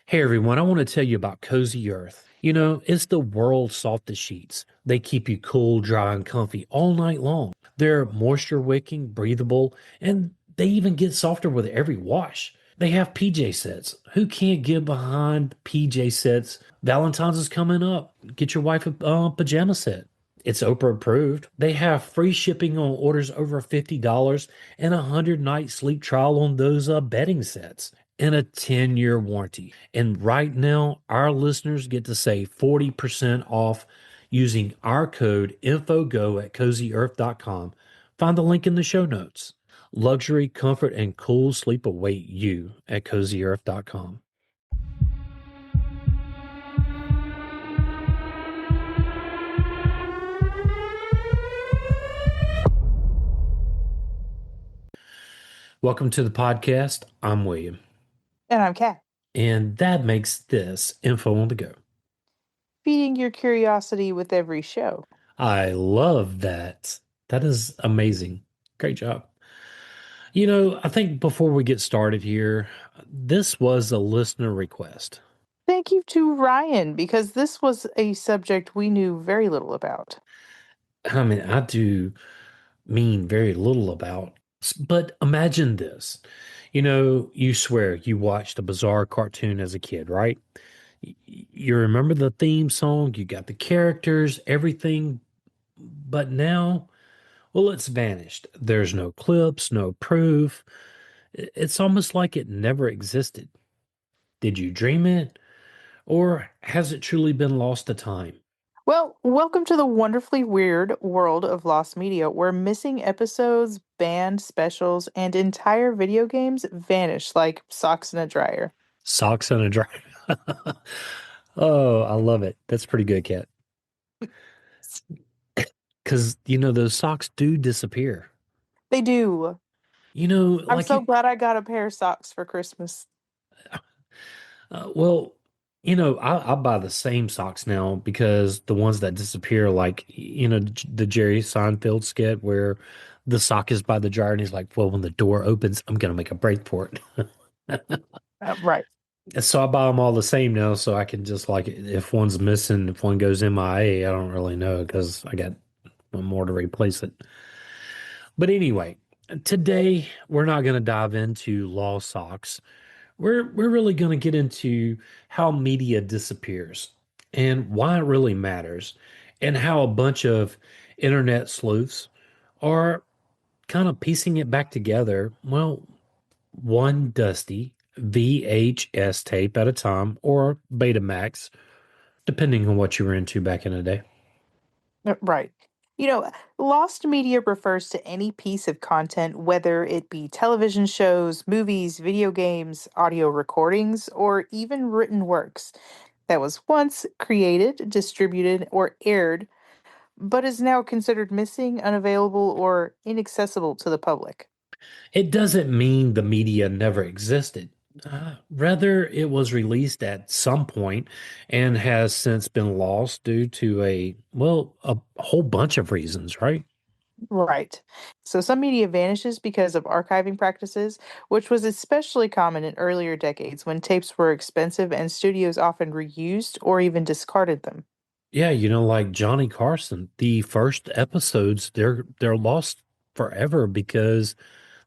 Hey everyone, I want to tell you about Cozy Earth. It's the world's softest sheets. They keep you cool, dry, and comfy all night long. They're moisture wicking, breathable, and they even get softer with every wash. They have PJ sets. Who can't get behind PJ sets? Valentine's is coming up. Get your wife a pajama set. It's Oprah approved. They have free shipping on orders over $50 and a 100-night sleep trial on those bedding sets and a 10-year warranty. And right now, our listeners get to save 40% off using our code INFOGO at CozyEarth.com. Find the link in the show notes. Luxury, comfort, and cool sleep await you at CozyEarth.com. Welcome to the podcast. I'm William, And I'm Kat. and that makes this Info on the Go. Feeding your curiosity with every show. I love that. That is amazing. Great job. I think before we get started here, this was a listener request. Thank you to Ryan, because this was a subject we knew very little about. I mean, I do mean very little about, but imagine this. You swear you watched a bizarre cartoon as a kid, right? You remember the theme song, you got the characters, everything, but now, well, it's vanished. There's no clips, no proof. It's almost like it never existed. Did you dream it? Or has it truly been lost to time? Well, welcome to the wonderfully weird world of lost media, where missing episodes, banned specials, and entire video games vanish like socks in a dryer. Socks on a dryer. Oh, I love it. That's pretty good, Kat. Because, those socks do disappear. They do. You know, I'm like so you, glad I got a pair of socks for Christmas. well, I buy the same socks now because the ones that disappear, like, the Jerry Seinfeld skit where the sock is by the jar and he's like, well, when the door opens, I'm going to make a break for it. Right. So I buy them all the same now, so I can just like if one's missing, if one goes MIA, I don't really know because I got one more to replace it. But anyway, today we're not going to dive into lost socks. We're really going to get into how media disappears and why it really matters, and how a bunch of internet sleuths are kind of piecing it back together. Well, one dusty VHS tape at a time or Betamax, depending on what you were into back in the day. Right. Lost media refers to any piece of content, whether it be television shows, movies, video games, audio recordings, or even written works that was once created, distributed, or aired, but is now considered missing, unavailable, or inaccessible to the public. It doesn't mean the media never existed. Rather, it was released at some point and has since been lost due to a whole bunch of reasons, right? Right. So some media vanishes because of archiving practices, which was especially common in earlier decades when tapes were expensive and studios often reused or even discarded them. Yeah, like Johnny Carson, the first episodes, they're lost forever because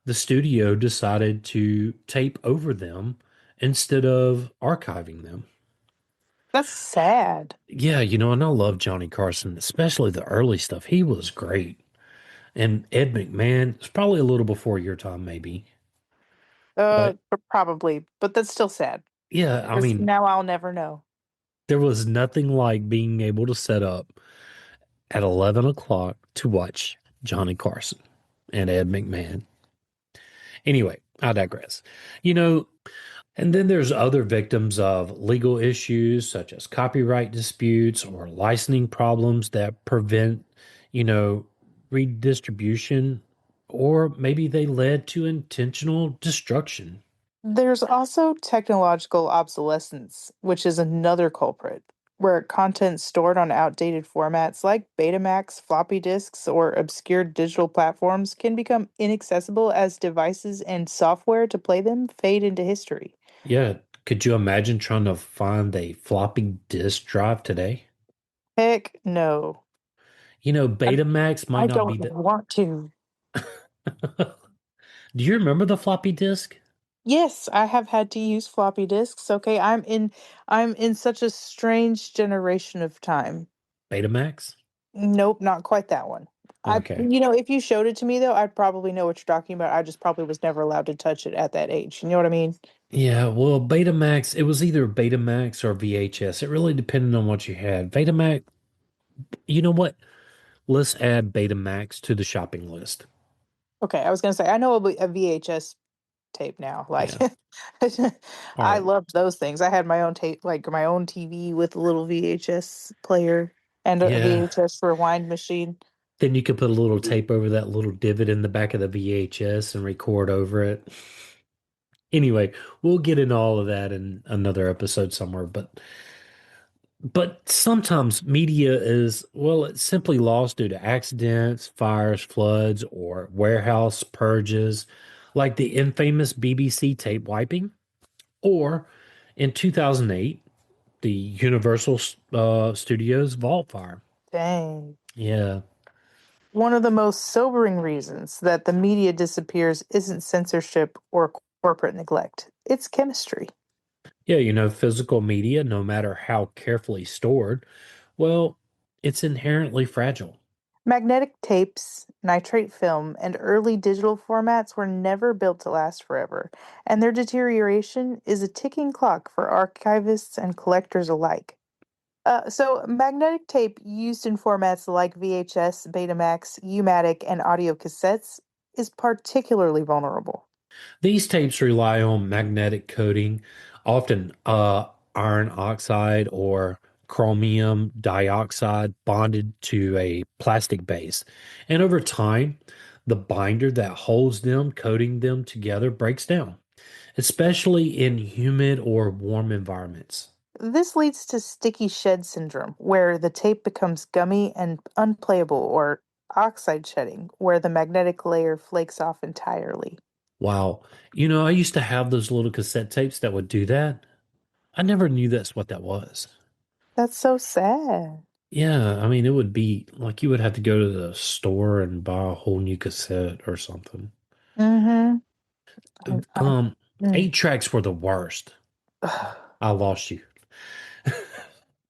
the studio decided to tape over them instead of archiving them. That's sad. Yeah, and I love Johnny Carson, especially the early stuff. He was great. And Ed McMahon, it's probably a little before your time, maybe. But Probably, but that's still sad yeah, I because mean, now I'll never know. there was nothing like being able to set up at 11 o'clock to watch Johnny Carson and Ed McMahon. Anyway, I digress. You know, And then there's other victims of legal issues such as copyright disputes or licensing problems that prevent, you know, redistribution, or maybe they led to intentional destruction. There's also technological obsolescence, which is another culprit, where content stored on outdated formats like Betamax, floppy disks, or obscure digital platforms can become inaccessible as devices and software to play them fade into history. Yeah, Could you imagine trying to find a floppy disk drive today? Heck no. I, Betamax might I not don't be the. want to. Do you remember the floppy disk? Yes, I have had to use floppy disks. Okay, I'm in such a strange generation of time. Betamax? Nope, not quite that one. Okay. If you showed it to me though, I'd probably know what you're talking about. I just probably was never allowed to touch it at that age. You know what I mean? Yeah, well, Betamax, it was either Betamax or VHS. It really depended on what you had. Betamax, you know what? Let's add Betamax to the shopping list. Okay, I was gonna say I know a VHS tape now. Like Yeah. All I right. loved those things. I had my own tape, like my own TV with a little VHS player and a Yeah. VHS rewind machine. Then you could put a little tape over that little divot in the back of the VHS and record over it. Anyway, we'll get into all of that in another episode somewhere, but sometimes media is, well, it's simply lost due to accidents, fires, floods, or warehouse purges, like the infamous BBC tape wiping, or in 2008, the Universal Studios vault fire. Dang. Yeah. One of the most sobering reasons that the media disappears isn't censorship or corporate neglect. It's chemistry. Yeah, physical media, no matter how carefully stored, well, it's inherently fragile. Magnetic tapes, nitrate film, and early digital formats were never built to last forever, and their deterioration is a ticking clock for archivists and collectors alike. So, magnetic tape used in formats like VHS, Betamax, U-matic, and audio cassettes is particularly vulnerable. These tapes rely on magnetic coating, often iron oxide or chromium dioxide bonded to a plastic base. And over time, the binder that holds them, coating them together, breaks down, especially in humid or warm environments. This leads to sticky shed syndrome, where the tape becomes gummy and unplayable, or oxide shedding, where the magnetic layer flakes off entirely. Wow. I used to have those little cassette tapes that would do that. I never knew that's what that was. That's so sad. Yeah, I mean, it would be like you would have to go to the store and buy a whole new cassette or something. Mm-hmm. I, Um, mm. Eight tracks were the worst. I lost you.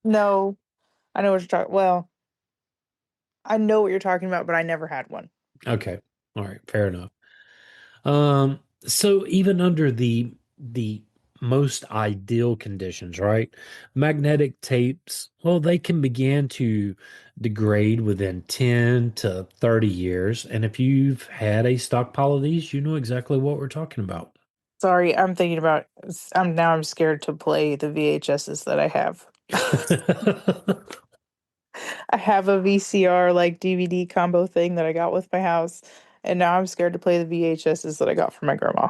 No, I know what you're talking. Well, I know what you're talking about, but I never had one. Okay. All right, fair enough. So even under the most ideal conditions, right? Magnetic tapes, well, they can begin to degrade within 10 to 30 years. And if you've had a stockpile of these, you know exactly what we're talking about. Sorry, I'm thinking about. I'm scared to play the VHSs that I have. I have a VCR like DVD combo thing that I got with my house, and now I'm scared to play the VHSs that I got from my grandma.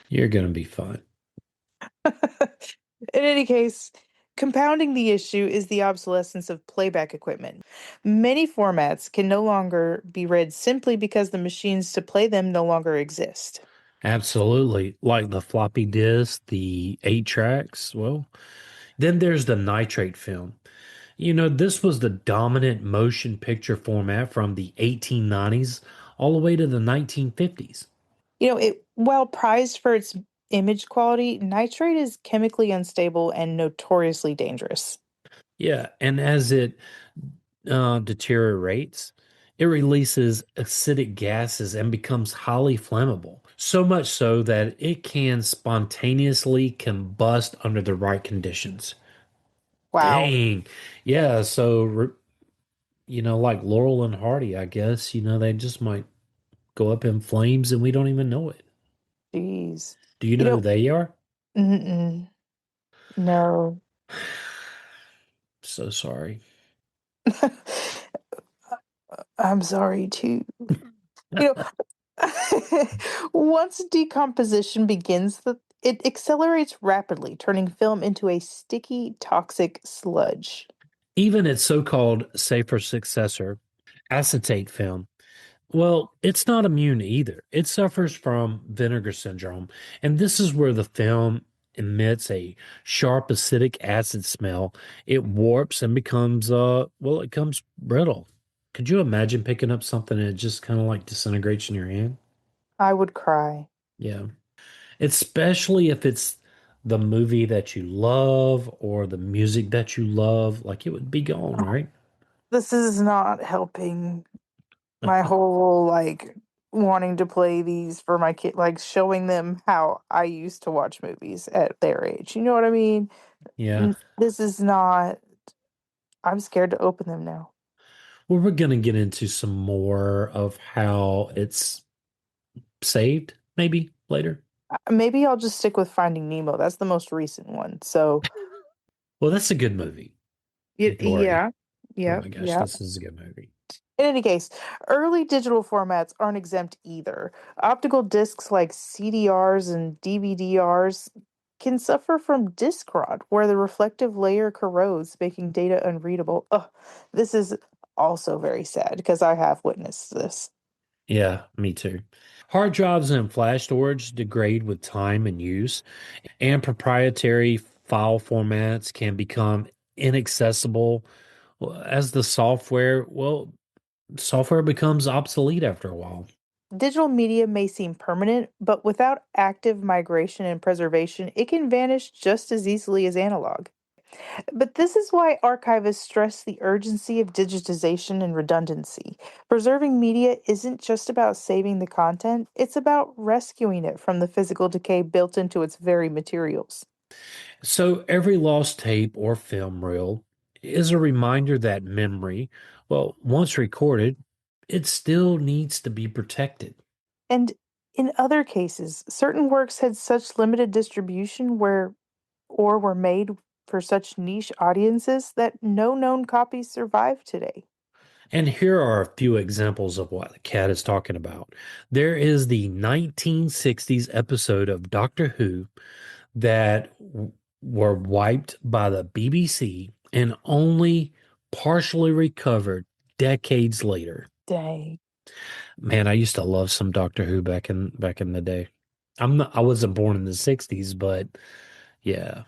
You're gonna be fine. In any case, compounding the issue is the obsolescence of playback equipment. Many formats can no longer be read simply because the machines to play them no longer exist. Absolutely. Like the floppy disk, the eight tracks. Well, then there's the nitrate film. This was the dominant motion picture format from the 1890s all the way to the 1950s. While prized for its image quality, nitrate is chemically unstable and notoriously dangerous. Yeah, and as it deteriorates, it releases acidic gases and becomes highly flammable. So much so that it can spontaneously combust under the right conditions. Wow. Dang. Yeah, so like Laurel and Hardy, I guess, they just might go up in flames and we don't even know it. Jeez. Do you You know who know, they are? mm-mm, no. So sorry. I'm sorry too. You once decomposition begins, it accelerates rapidly, turning film into a sticky, toxic sludge. Even its so-called safer successor, acetate film, well, it's not immune either. It suffers from vinegar syndrome, and this is where the film emits a sharp acidic acid smell, it warps and becomes well, it becomes brittle. Could you imagine picking up something and it just kind of like disintegrates in your hand? I would cry. Yeah. Especially if it's the movie that you love or the music that you love, like it would be gone, right? This is not helping my whole like wanting to play these for my kid, like showing them how I used to watch movies at their age. You know what I mean? Yeah. This is not, I'm scared to open them now. Well, we're gonna get into some more of how it's saved, maybe later. Maybe I'll just stick with Finding Nemo. That's the most recent one. So, Well, that's a good movie, Dory. yeah, Oh yeah, my gosh, yeah. this is a good movie. In any case, early digital formats aren't exempt either. Optical discs like CDRs and DVD-Rs can suffer from disc rot, where the reflective layer corrodes, making data unreadable. Ugh, this is also very sad because I have witnessed this. Yeah, me too. Hard drives and flash storage degrade with time and use, and proprietary file formats can become inaccessible as the software becomes obsolete after a while. Digital media may seem permanent, but without active migration and preservation, it can vanish just as easily as analog. But this is why archivists stress the urgency of digitization and redundancy. Preserving media isn't just about saving the content, it's about rescuing it from the physical decay built into its very materials. So every lost tape or film reel is a reminder that memory, well, once recorded, it still needs to be protected. And in other cases, certain works had such limited distribution or were made for such niche audiences that no known copies survive today. And here are a few examples of what the cat is talking about. There is the 1960s episode of Doctor Who that were wiped by the BBC and only partially recovered decades later. Dang. Man, I used to love some Doctor Who back in the day. I wasn't born in the 60s, but yeah.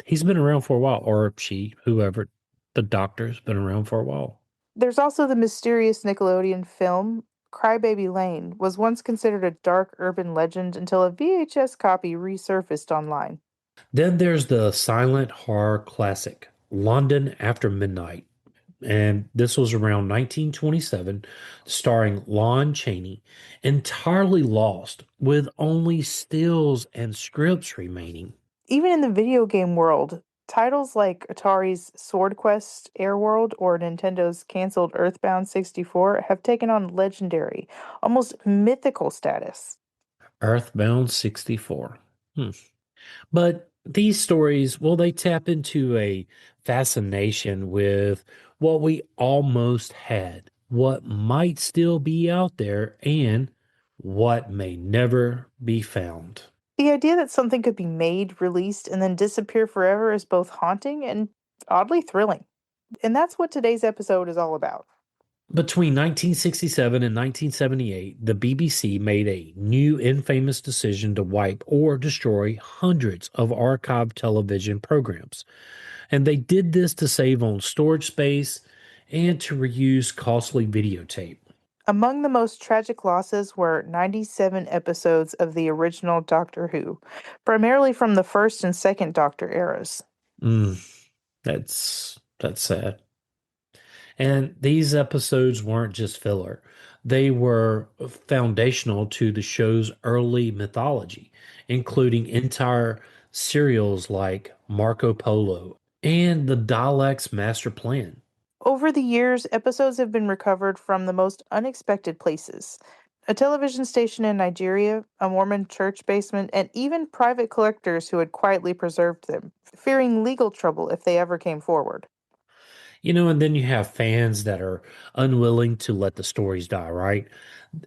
He's been around for a while, or she, whoever, the doctor's been around for a while. There's also the mysterious Nickelodeon film Crybaby Lane was once considered a dark urban legend until a VHS copy resurfaced online. Then there's the silent horror classic, London After Midnight. And this was around 1927, starring Lon Chaney, entirely lost with only stills and scripts remaining. Even in the video game world, titles like Atari's Sword Quest Airworld or Nintendo's canceled EarthBound 64 have taken on legendary, almost mythical status. Earthbound 64. Hmm. But these stories, well, they tap into a fascination with what we almost had, what might still be out there, and what may never be found. The idea that something could be made, released, and then disappear forever is both haunting and oddly thrilling. And that's what today's episode is all about. Between 1967 and 1978, the BBC made a new infamous decision to wipe or destroy hundreds of archived television programs. And they did this to save on storage space and to reuse costly videotape. Among the most tragic losses were 97 episodes of the original Doctor Who, primarily from the first and second Doctor eras. Mm, that's sad. And these episodes weren't just filler. They were foundational to the show's early mythology, including entire serials like Marco Polo and the Daleks' Master Plan. Over the years, episodes have been recovered from the most unexpected places. A television station in Nigeria, a Mormon church basement, and even private collectors who had quietly preserved them, fearing legal trouble if they ever came forward. And then you have fans that are unwilling to let the stories die, right?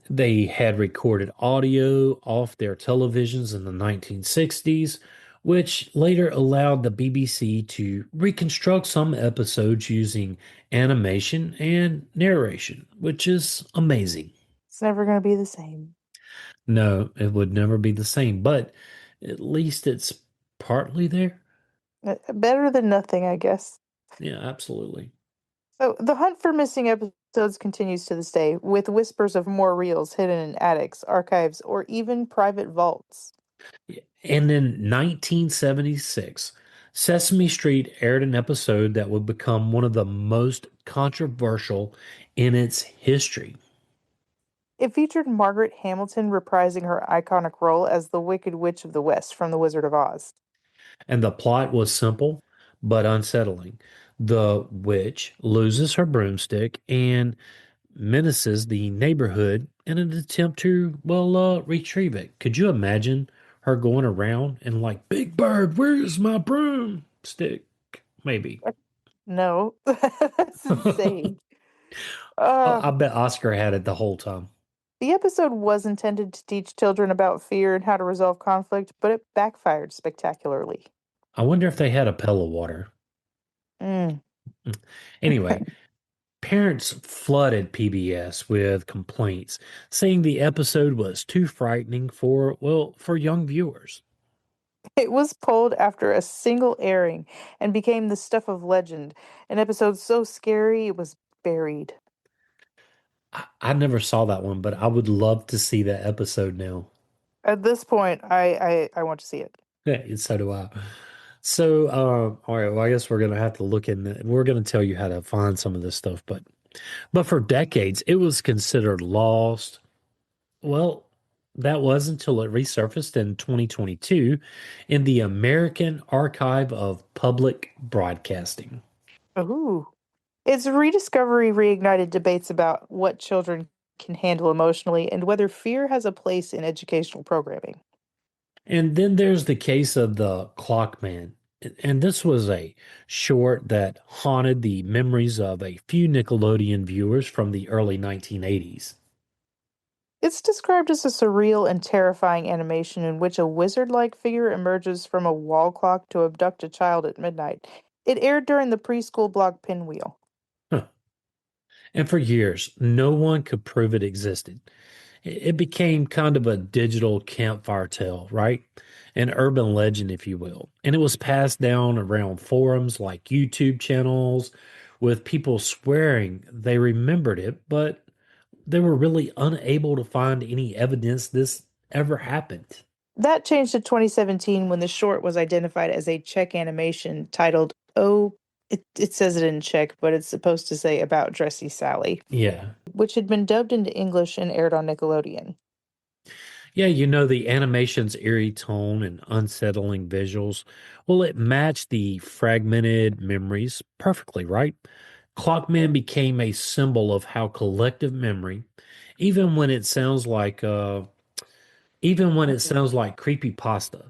They had recorded audio off their televisions in the 1960s, which later allowed the BBC to reconstruct some episodes using animation and narration, which is amazing. It's never going to be the same. No, it would never be the same, but at least it's partly there. Better than nothing, I guess. Yeah, absolutely. So the hunt for missing episodes continues to this day, with whispers of more reels hidden in attics, archives, or even private vaults. And in 1976, Sesame Street aired an episode that would become one of the most controversial in its history. It featured Margaret Hamilton reprising her iconic role as the Wicked Witch of the West from The Wizard of Oz. And the plot was simple but unsettling. The witch loses her broomstick and menaces the neighborhood in an attempt to, well, retrieve it. Could you imagine her going around and like, Big Bird, where's my broomstick? Maybe. No, that's insane. Oh, Uh, I bet Oscar had it the whole time. the episode was intended to teach children about fear and how to resolve conflict, but it backfired spectacularly. I wonder if they had a pail of water. Mm. Anyway, parents flooded PBS with complaints, saying the episode was too frightening for, well, for young viewers. It was pulled after a single airing and became the stuff of legend, an episode so scary it was buried. I never saw that one, but I would love to see that episode now. At this point, I want to see it. Yeah, and so do I. So, all right, well, I guess we're gonna have to look in we're gonna tell you how to find some of this stuff, but for decades it was considered lost. Well, that was until it resurfaced in 2022 in the American Archive of Public Broadcasting. Ooh. Its rediscovery reignited debates about what children can handle emotionally and whether fear has a place in educational programming. And then there's the case of the Clockman. And this was a short that haunted the memories of a few Nickelodeon viewers from the early 1980s. It's described as a surreal and terrifying animation in which a wizard like figure emerges from a wall clock to abduct a child at midnight. It aired during the preschool block Pinwheel. Huh. And for years, no one could prove it existed. It became kind of a digital campfire tale, right? An urban legend, if you will. And it was passed down around forums like YouTube channels with people swearing they remembered it, but they were really unable to find any evidence this ever happened. That changed in 2017 when the short was identified as a Czech animation titled Oh, it says it in Czech, but it's supposed to say About Dressy Sally, Yeah. which had been dubbed into English and aired on Nickelodeon. Yeah, you know, the animation's eerie tone and unsettling visuals, well, it matched the fragmented memories perfectly, right? Clockman became a symbol of how collective memory, even when it sounds like even when it sounds like creepy pasta,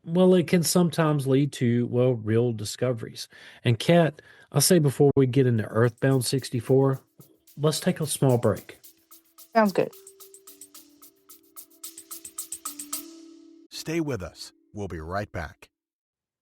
well, it can sometimes lead to, well, real discoveries. And Kat, I say before we get into Earthbound 64, let's take a small break. Sounds good. Stay with us. We'll be right back.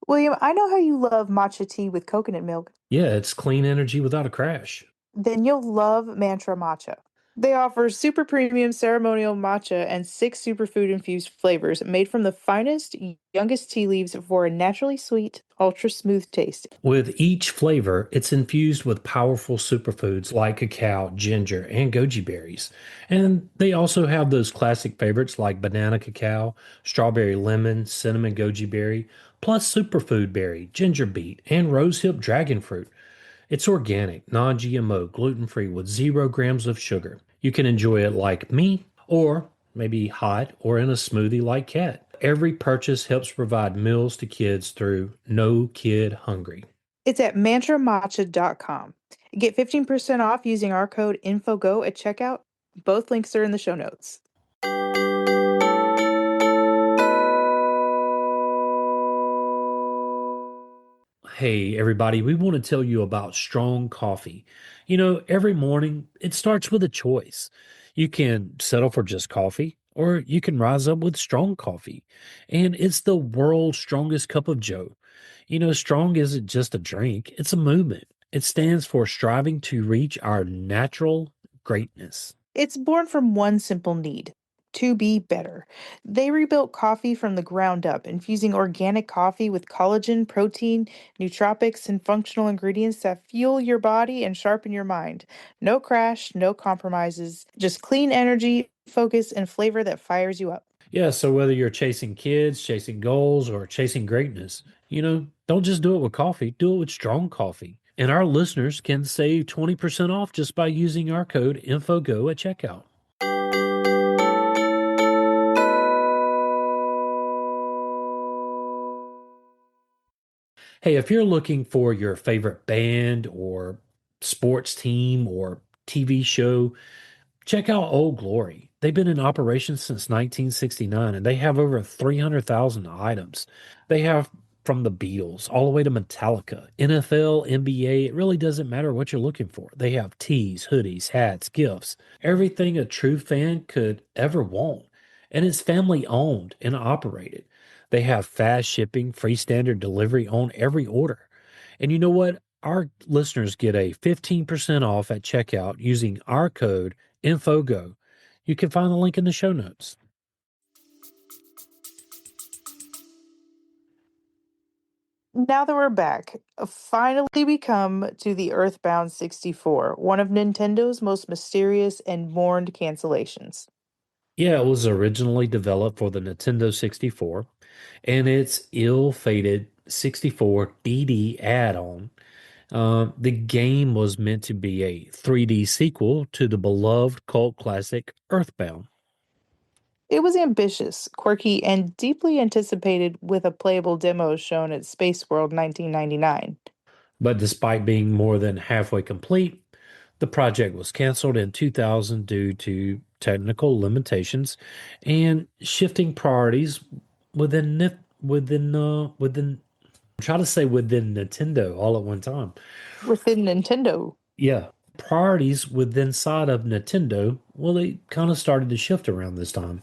William, I know how you love matcha tea with coconut milk. Yeah, it's clean energy without a crash. Then you'll love Mantra Matcha. They offer super premium ceremonial matcha and 6 superfood infused flavors made from the finest, youngest tea leaves for a naturally sweet, ultra smooth taste. With each flavor, it's infused with powerful superfoods like cacao, ginger, and goji berries. And they also have those classic favorites like banana cacao, strawberry lemon, cinnamon goji berry, plus superfood berry, ginger beet, and rosehip dragon fruit. It's organic, non GMO, gluten free with 0 grams of sugar. You can enjoy it like me, or maybe hot or in a smoothie like Cat. Every purchase helps provide meals to kids through No Kid Hungry. It's at mantramatcha.com. Get 15% off using our code INFOGO at checkout. Both links are in the show notes. Hey, everybody, we want to tell you about strong coffee. You know, every morning it starts with a choice. You can settle for just coffee, or you can rise up with strong coffee. And it's the world's strongest cup of joe. You know, strong isn't just a drink, it's a movement. It stands for striving to reach our natural greatness. It's born from one simple need to be better. They rebuilt coffee from the ground up, infusing organic coffee with collagen, protein, nootropics, and functional ingredients that fuel your body and sharpen your mind. No crash, no compromises, just clean energy, focus, and flavor that fires you up. Yeah, so whether you're chasing kids, chasing goals, or chasing greatness, don't just do it with coffee, do it with strong coffee. And our listeners can save 20% off just by using our code INFOGO at checkout. Hey, if you're looking for your favorite band or sports team or TV show, check out Old Glory. They've been in operation since 1969 and they have over 300,000 items. They have from the Beatles all the way to Metallica, NFL, NBA. It really doesn't matter what you're looking for. They have tees, hoodies, hats, gifts, everything a true fan could ever want. And it's family owned and operated. They have fast shipping, free standard delivery on every order. And you know what? Our listeners get a 15% off at checkout using our code INFOGO. You can find the link in the show notes. Now that we're back, finally we come to the EarthBound 64, one of Nintendo's most mysterious and mourned cancellations. Yeah, it was originally developed for the Nintendo 64, and its ill-fated 64 DD add-on. The game was meant to be a 3D sequel to the beloved cult classic EarthBound. It was ambitious, quirky, and deeply anticipated with a playable demo shown at Space World 1999. But despite being more than halfway complete, the project was canceled in 2000 due to technical limitations and shifting priorities within within try to say within Nintendo all at one time. Within Nintendo, Yeah, priorities within side of Nintendo, well, they kind of started to shift around this time.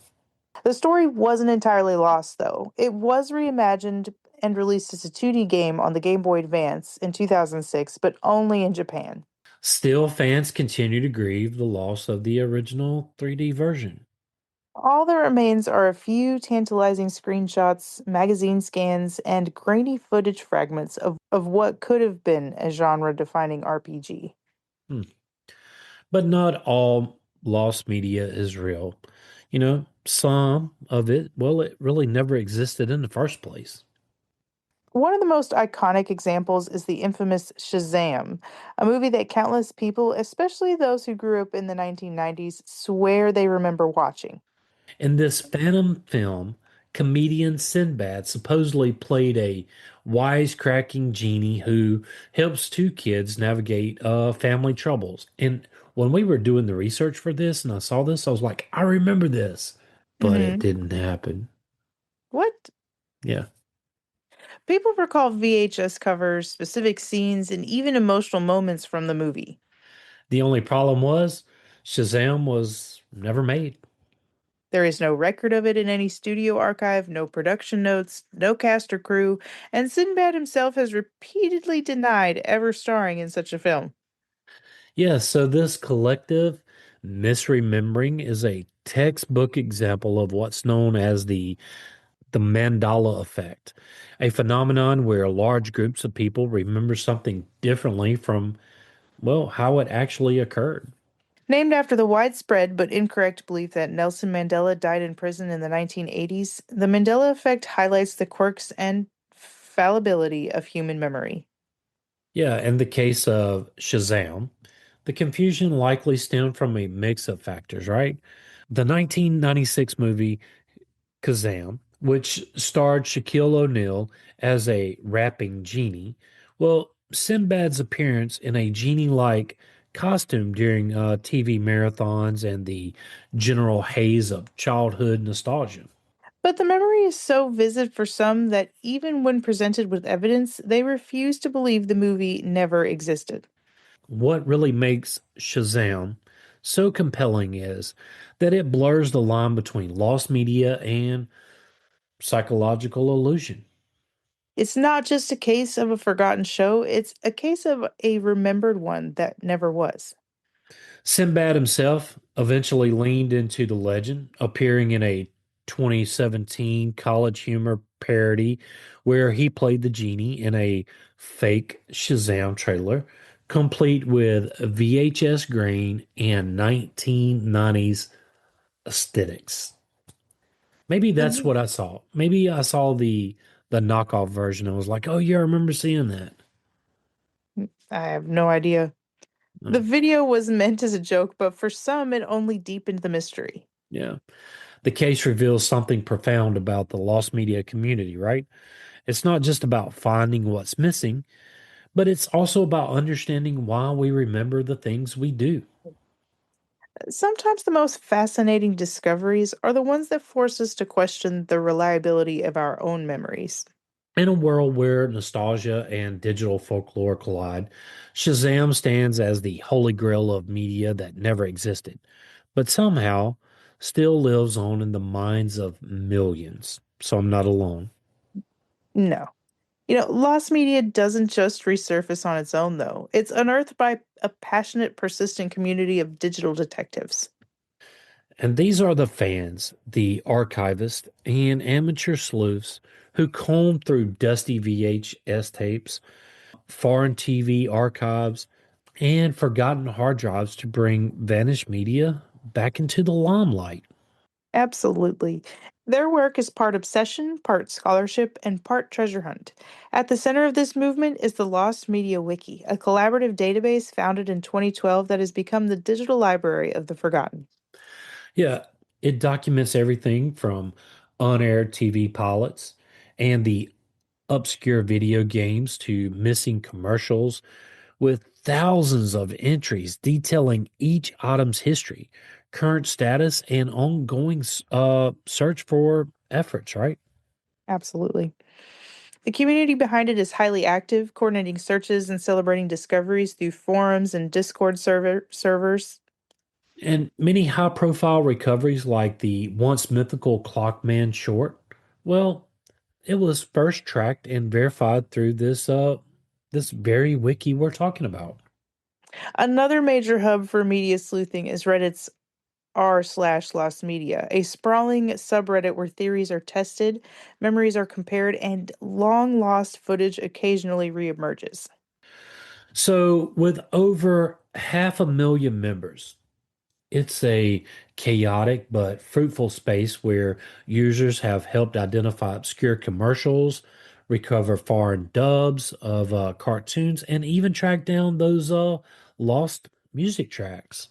the story wasn't entirely lost, though. It was reimagined and released as a 2D game on the Game Boy Advance in 2006, but only in Japan. Still, fans continue to grieve the loss of the original 3D version. All that remains are a few tantalizing screenshots, magazine scans, and grainy footage fragments of what could have been a genre defining RPG. Hmm. But not all lost media is real. Some of it, well, it really never existed in the first place. One of the most iconic examples is the infamous Shazam, a movie that countless people, especially those who grew up in the 1990s, swear they remember watching. In this Phantom film, comedian Sinbad supposedly played a wisecracking genie who helps two kids navigate family troubles. And when we were doing the research for this and I saw this, I was like, I remember this, but it Hmm. didn't happen. What? Yeah. People recall VHS covers, specific scenes, and even emotional moments from the movie. The only problem was Shazam was never made. There is no record of it in any studio archive, no production notes, no cast or crew, and Sinbad himself has repeatedly denied ever starring in such a film. Yeah, so this collective misremembering is a textbook example of what's known as the Mandela effect, a phenomenon where large groups of people remember something differently from, well, how it actually occurred. Named after the widespread but incorrect belief that Nelson Mandela died in prison in the 1980s, the Mandela effect highlights the quirks and fallibility of human memory. Yeah, in the case of Shazam, the confusion likely stemmed from a mix of factors, right? The 1996 movie Kazam, which starred Shaquille O'Neal as a rapping genie. Well, Sinbad's appearance in a genie-like costume during TV marathons and the general haze of childhood nostalgia. But the memory is so vivid for some that even when presented with evidence, they refuse to believe the movie never existed. What really makes Shazam so compelling is that it blurs the line between lost media and psychological illusion. It's not just a case of a forgotten show, it's a case of a remembered one that never was. Sinbad himself eventually leaned into the legend, appearing in a 2017 College Humor parody where he played the genie in a fake Shazam trailer, complete with VHS grain and 1990s aesthetics. Maybe The that's vi- what I saw. Maybe I saw the knockoff version and was like, "Oh yeah, I remember seeing that." I have no idea. The No. video was meant as a joke, but for some, it only deepened the mystery. Yeah. The case reveals something profound about the lost media community, right? It's not just about finding what's missing, but it's also about understanding why we remember the things we do. Sometimes the most fascinating discoveries are the ones that force us to question the reliability of our own memories. In a world where nostalgia and digital folklore collide, Shazam stands as the holy grail of media that never existed, but somehow still lives on in the minds of millions. So I'm not alone. No. Lost media doesn't just resurface on its own, though. It's unearthed by a passionate, persistent community of digital detectives. And these are the fans, the archivists, and amateur sleuths who comb through dusty VHS tapes, foreign TV archives, and forgotten hard drives to bring vanished media back into the limelight. Absolutely. Their work is part obsession, part scholarship, and part treasure hunt. At the center of this movement is the Lost Media Wiki, a collaborative database founded in 2012 that has become the digital library of the forgotten. Yeah, it documents everything from unaired TV pilots and the obscure video games to missing commercials with thousands of entries detailing each item's history, current status, and ongoing search for efforts, right? Absolutely. The community behind it is highly active, coordinating searches and celebrating discoveries through forums and Discord servers. And many high profile recoveries, like the once mythical Clockman short, well, it was first tracked and verified through this very wiki we're talking about. Another major hub for media sleuthing is Reddit's r/lost media, a sprawling subreddit where theories are tested, memories are compared, and long lost footage occasionally reemerges. So, with over 500,000 members, it's a chaotic but fruitful space where users have helped identify obscure commercials, recover foreign dubs of cartoons, and even track down those lost music tracks.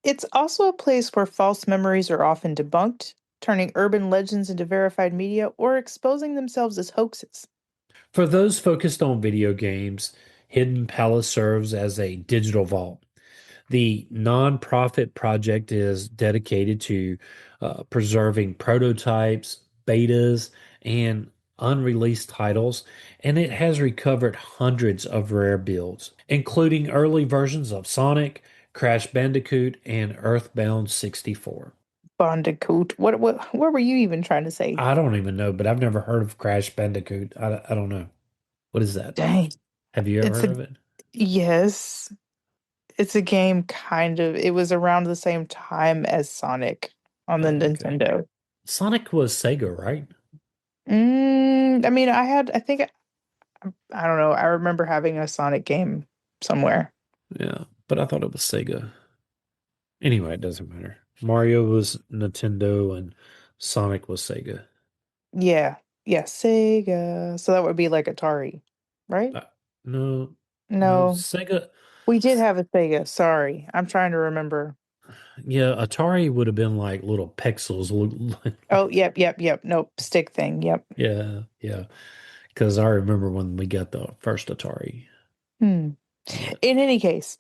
It's also a place where false memories are often debunked, turning urban legends into verified media or exposing themselves as hoaxes. For those focused on video games, Hidden Palace serves as a digital vault. The nonprofit project is dedicated to preserving prototypes, betas, and unreleased titles, and it has recovered hundreds of rare builds, including early versions of Sonic, Crash Bandicoot, and EarthBound 64. Bandicoot. What were you even trying to say? I don't even know, but I've never heard of Crash Bandicoot. I don't know. What is that? Dang. Have you ever It's heard a of it? yes. It's a game kind of. It was around the same time as Sonic on the Oh, okay. Nintendo. Sonic was Sega, right? I mean, I think I don't know. I remember having a Sonic game somewhere. Yeah, but I thought it was Sega. Anyway, it doesn't matter. Mario was Nintendo and Sonic was Sega. Yeah. Yeah, Sega. So that would be like Atari, right? Uh, no, no, No, Sega. we did have a Sega. Sorry. I'm trying to remember. Yeah, Atari would have been like little pixels. Oh, yep, yep, yep. Nope. Stick thing. Yep. Yeah, yeah. Because I remember when we got the first Atari. Hmm. Yeah. In any case,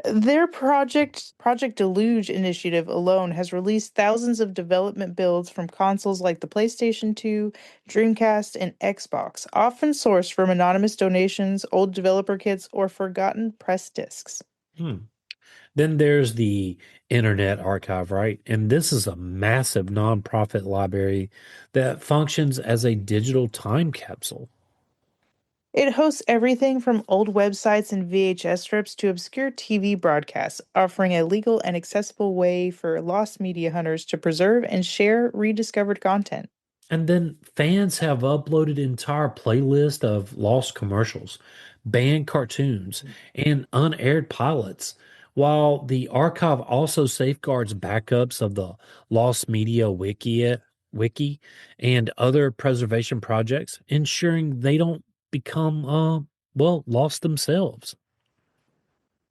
their Project Deluge initiative alone has released thousands of development builds from consoles like the PlayStation 2, Dreamcast, and Xbox, often sourced from anonymous donations, old developer kits, or forgotten press discs. Hmm. Then there's the Internet Archive, right? And this is a massive nonprofit library that functions as a digital time capsule. It hosts everything from old websites and VHS strips to obscure TV broadcasts, offering a legal and accessible way for lost media hunters to preserve and share rediscovered content. And then fans have uploaded entire playlists of lost commercials, banned cartoons, and unaired pilots, while the archive also safeguards backups of the Lost Media Wiki and other preservation projects, ensuring they don't become well, lost themselves.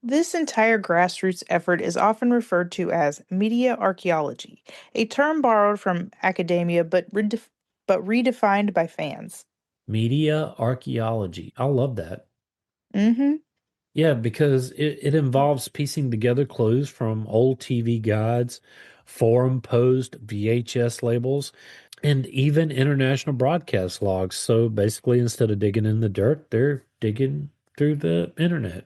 This entire grassroots effort is often referred to as media archaeology, a term borrowed from academia but redefined by fans. Media archaeology. I love that. Hmm. Yeah, because it involves piecing together clues from old TV guides, forum post VHS labels, and even international broadcast logs. So basically, instead of digging in the dirt, they're digging through the internet.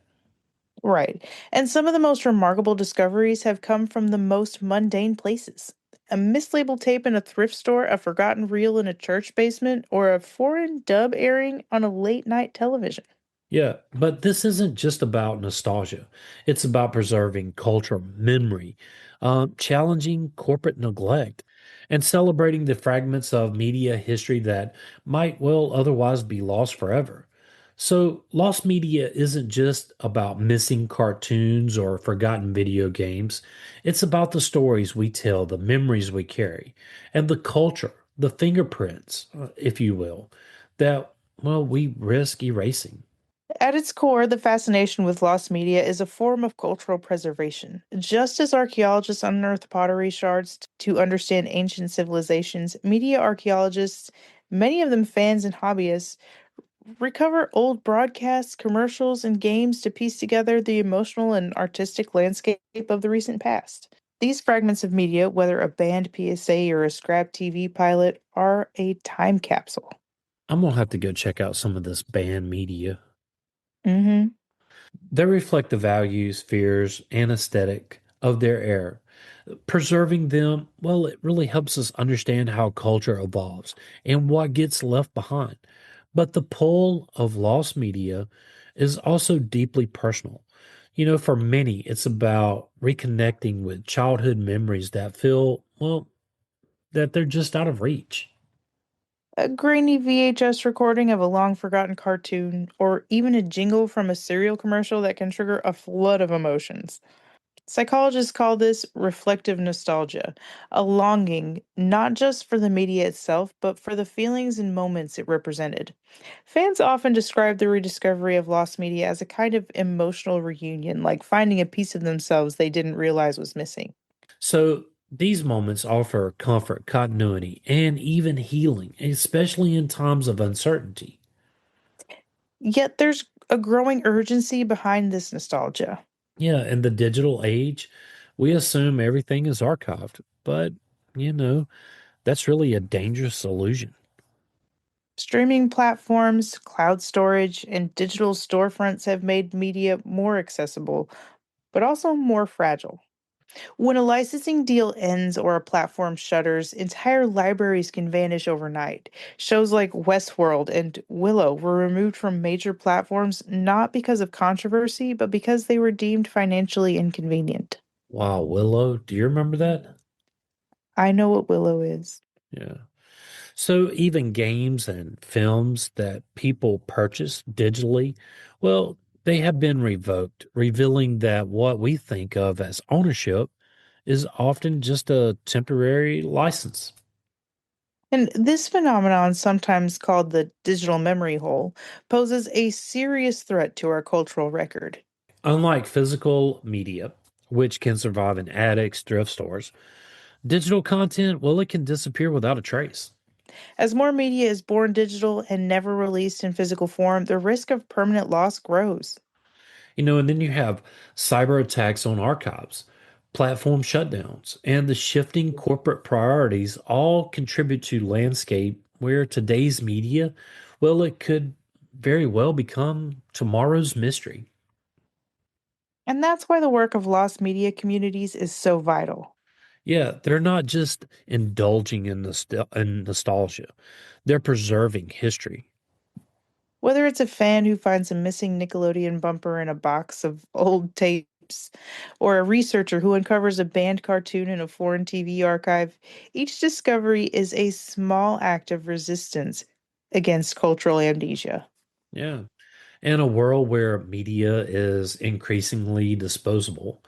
Right. And some of the most remarkable discoveries have come from the most mundane places. A mislabeled tape in a thrift store, a forgotten reel in a church basement, or a foreign dub airing on a late night television. Yeah, but this isn't just about nostalgia. It's about preserving cultural memory, challenging corporate neglect, and celebrating the fragments of media history that might well otherwise be lost forever. So, lost media isn't just about missing cartoons or forgotten video games. It's about the stories we tell, the memories we carry, and the culture, the fingerprints, if you will, that, well, we risk erasing. At its core, the fascination with lost media is a form of cultural preservation. Just as archaeologists unearth pottery shards to understand ancient civilizations, media archaeologists, many of them fans and hobbyists, recover old broadcasts, commercials, and games to piece together the emotional and artistic landscape of the recent past. These fragments of media, whether a banned PSA or a scrap TV pilot, are a time capsule. I'm gonna have to go check out some of this banned media. Hmm. They reflect the values, fears, and aesthetic of their era. Preserving them, well, it really helps us understand how culture evolves and what gets left behind. But the pull of lost media is also deeply personal. For many, it's about reconnecting with childhood memories that feel, well, that they're just out of reach. A grainy VHS recording of a long forgotten cartoon, or even a jingle from a cereal commercial that can trigger a flood of emotions. Psychologists call this reflective nostalgia, a longing not just for the media itself, but for the feelings and moments it represented. Fans often describe the rediscovery of lost media as a kind of emotional reunion, like finding a piece of themselves they didn't realize was missing. So these moments offer comfort, continuity, and even healing, especially in times of uncertainty. Yet there's a growing urgency behind this nostalgia. Yeah, in the digital age, we assume everything is archived, but you know, that's really a dangerous illusion. Streaming platforms, cloud storage, and digital storefronts have made media more accessible, but also more fragile. When a licensing deal ends or a platform shutters, entire libraries can vanish overnight. Shows like Westworld and Willow were removed from major platforms not because of controversy, but because they were deemed financially inconvenient. Wow, Willow, do you remember that? I know what Willow is. Yeah. So even games and films that people purchase digitally, well, they have been revoked, revealing that what we think of as ownership is often just a temporary license. And this phenomenon, sometimes called the digital memory hole, poses a serious threat to our cultural record. Unlike physical media, which can survive in attics, thrift stores, digital content, well, it can disappear without a trace. As more media is born digital and never released in physical form, the risk of permanent loss grows. And then you have cyber attacks on archives, platform shutdowns, and the shifting corporate priorities all contribute to landscape where today's media, well, it could very well become tomorrow's mystery. And that's why the work of lost media communities is so vital. Yeah, they're not just indulging in nostalgia. They're preserving history. Whether it's a fan who finds a missing Nickelodeon bumper in a box of old tapes, or a researcher who uncovers a banned cartoon in a foreign TV archive, each discovery is a small act of resistance against cultural amnesia. Yeah. In a world where media is increasingly disposable,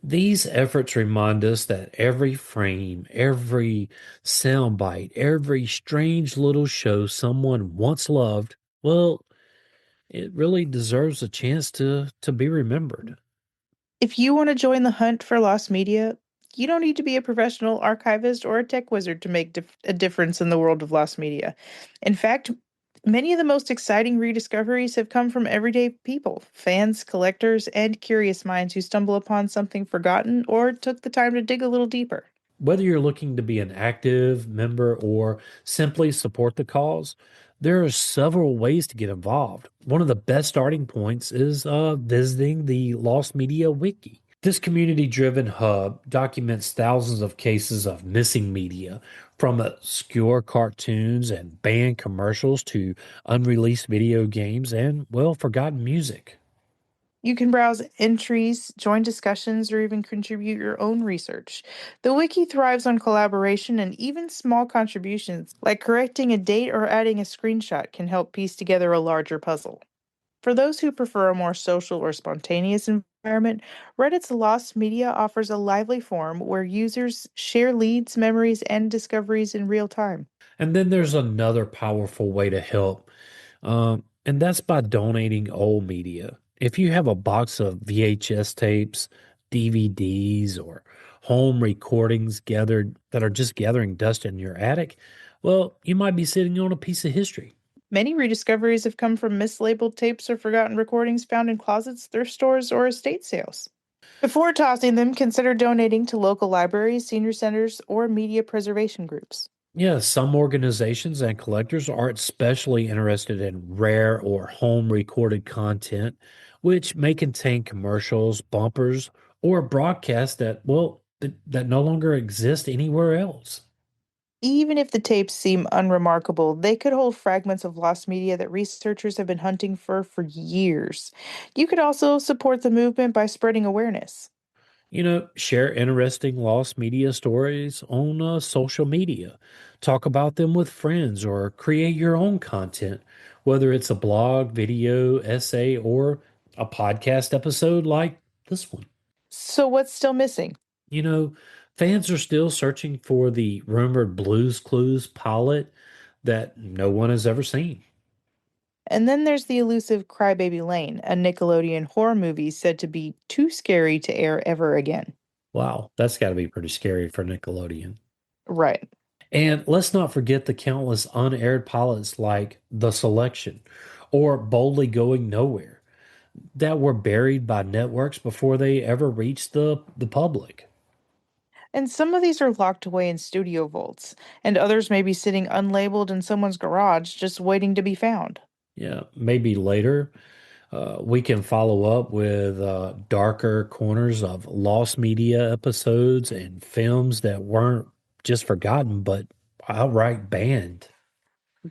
these efforts remind us that every frame, every soundbite, every strange little show someone once loved, well, it really deserves a chance to be remembered. If you want to join the hunt for lost media, you don't need to be a professional archivist or a tech wizard to make a difference in the world of lost media. In fact, many of the most exciting rediscoveries have come from everyday people, fans, collectors, and curious minds who stumble upon something forgotten or took the time to dig a little deeper. Whether you're looking to be an active member or simply support the cause, there are several ways to get involved. One of the best starting points is visiting the Lost Media Wiki. This community driven hub documents thousands of cases of missing media, from obscure cartoons and banned commercials to unreleased video games and, well, forgotten music. You can browse entries, join discussions, or even contribute your own research. The wiki thrives on collaboration, and even small contributions, like correcting a date or adding a screenshot, can help piece together a larger puzzle. For those who prefer a more social or spontaneous environment, Reddit's Lost Media offers a lively forum where users share leads, memories, and discoveries in real time. And then there's another powerful way to help, and that's by donating old media. If you have a box of VHS tapes, DVDs, or home recordings gathered that are just gathering dust in your attic, well, you might be sitting on a piece of history. Many rediscoveries have come from mislabeled tapes or forgotten recordings found in closets, thrift stores, or estate sales. Before tossing them, consider donating to local libraries, senior centers, or media preservation groups. Yeah, some organizations and collectors are especially interested in rare or home recorded content, which may contain commercials, bumpers, or broadcasts that, well, that no longer exist anywhere else. Even if the tapes seem unremarkable, they could hold fragments of lost media that researchers have been hunting for years. You could also support the movement by spreading awareness. Share interesting lost media stories on social media. Talk about them with friends or create your own content, whether it's a blog, video, essay, or a podcast episode like this one. So, what's still missing? You know, Fans are still searching for the rumored Blues Clues pilot that no one has ever seen. And then there's the elusive Crybaby Lane, a Nickelodeon horror movie said to be too scary to air ever again. Wow, that's got to be pretty scary for Nickelodeon. Right. And let's not forget the countless unaired pilots like The Selection or Boldly Going Nowhere that were buried by networks before they ever reached the public. And some of these are locked away in studio vaults, and others may be sitting unlabeled in someone's garage just waiting to be found. Yeah, maybe later we can follow up with darker corners of lost media episodes and films that weren't just forgotten, but outright banned.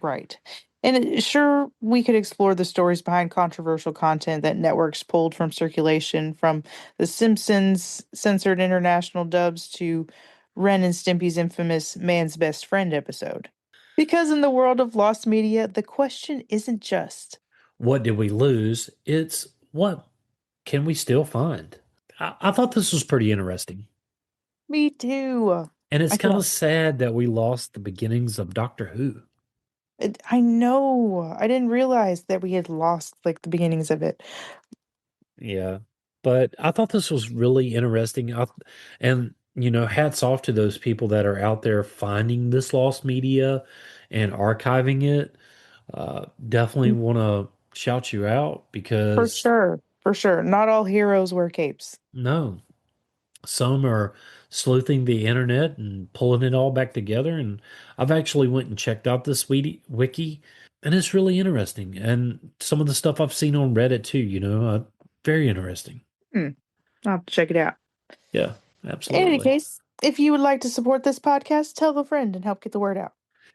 Right. And sure, we could explore the stories behind controversial content that networks pulled from circulation, from The Simpsons' censored international dubs to Ren and Stimpy's infamous Man's Best Friend episode. Because in the world of lost media, the question isn't just, What did we lose? It's what can we still find? I thought this was pretty interesting. me too. And it's I kind can, of sad that we lost the beginnings of Doctor Who. I know. I didn't realize that we had lost like the beginnings of it. Yeah. But I thought this was really interesting. And, hats off to those people that are out there finding this lost media and archiving it. Definitely want to shout you out For because sure. For sure. Not all heroes wear capes. no, some are sleuthing the internet and pulling it all back together. And I've actually went and checked out this wiki, and it's really interesting. And some of the stuff I've seen on Reddit too, very interesting. Hmm. I'll have to check it out. Yeah, In any absolutely. case, if you would like to support this podcast, tell a friend and help get the word out.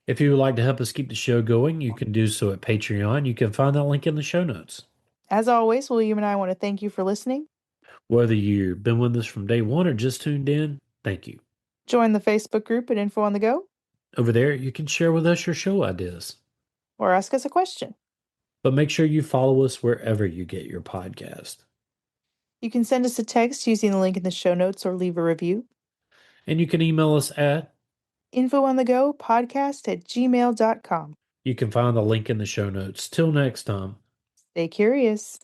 If you would like to help us keep the show going, you can do so at Patreon. You can find that link in the show notes. As always, William and I want to thank you for listening. Whether you've been with us from day one or just tuned in, thank you. Join the Facebook group at Info on the Go Over there, you can share with us your show ideas. or ask us a question. But make sure you follow us wherever you get your podcast. You can send us a text using the link in the show notes or leave a review. And you can email us at infoonthegopodcast@gmail.com. You can find the link in the show notes. Till next time. Stay curious.